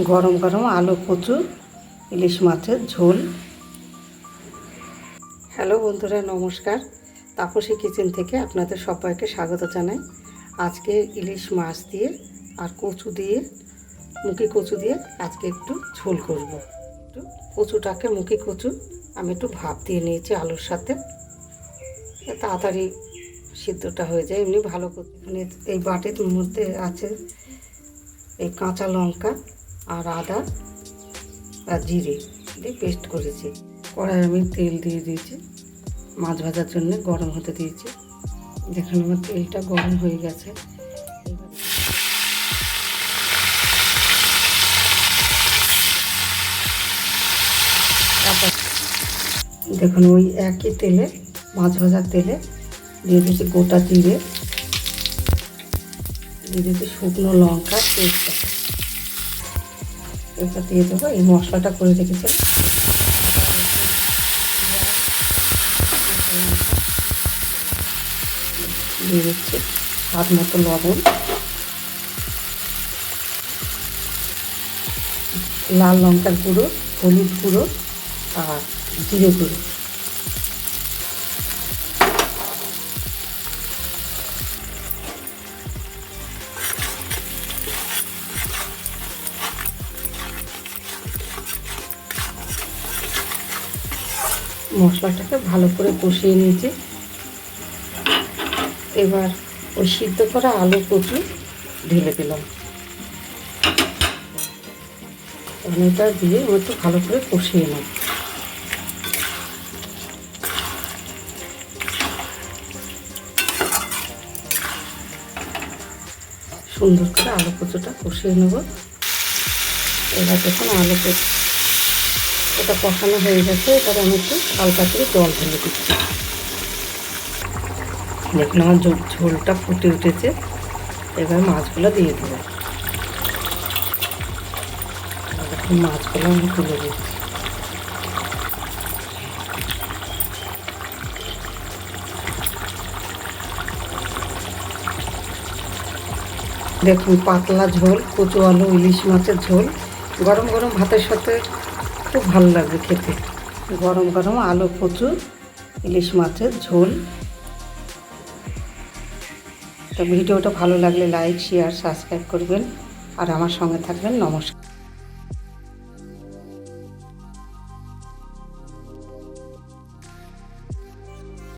গরম গরম আলু কচু ইলিশ মাছের ঝোল। হ্যালো বন্ধুরা, নমস্কার। তাপসী কিচেন থেকে আপনাদের সবাইকে স্বাগত জানাই। আজকে ইলিশ মাছ দিয়ে আর কচু দিয়ে, মুখি কচু দিয়ে আজকে একটু ঝোল করব। একটু কচুটাকে, মুখি কচু আমি একটু ভাপ দিয়ে নিয়েছি আলুর সাথে, তাড়াতাড়ি সিদ্ধটা হয়ে যায়। এমনি ভালো করে এই বাটির মধ্যে আছে এই কাঁচা লঙ্কা আর আদা আর জিরে দিয়ে পেস্ট করেছি। কড়াই আমি তেল দিয়ে দিয়েছি, মাছ ভাজার জন্য গরম হতে দিয়েছি। দেখুন আমার তেলটা গরম হয়ে গেছে। দেখুন ওই একই তেলে, মাছ ভাজার তেলে দিয়ে দিয়েছি গোটা জিরে, দিয়ে দিয়েছি শুকনো লঙ্কা পেস্ট, এটা দিয়ে দেবো। এই মশলাটা করে রেখেছি, দিয়ে দিচ্ছি স্বাদ মতো লবণ, লাল লঙ্কার গুঁড়ো, হলুদ গুঁড়ো আর জিরে গুঁড়ো। মশলাটাকে ভালো করে কষিয়ে নিয়েছি। এবার ওই সিদ্ধ করা আলু কচু ঢেলে দিলাম। এটা দিয়ে একটু ভালো করে কষিয়ে নেব। সুন্দর করে আলু কচুটা কষিয়ে নেব। এবার দেখুন আলু কচু এটা কষানো হয়ে গেছে। এবার আমি একটু হালকা করে জল ঢেলে দিচ্ছি। দেখুন আমার ঝোলটা ফুটে উঠেছে। এবার মাছগুলো দিয়ে দেবো। দেখুন মাছগুলো আমি তুলে দিচ্ছি। দেখুন পাতলা ঝোল, কচু আলু ইলিশ মাছের ঝোল গরম গরম ভাতের সাথে খুব ভালো লাগবে খেতে। গরম গরম আলু কচু ইলিশ মাছের ঝোল। তো ভিডিওটা ভালো লাগলে লাইক, শেয়ার, সাবস্ক্রাইব করবেন আর আমার সঙ্গে থাকবেন। নমস্কার।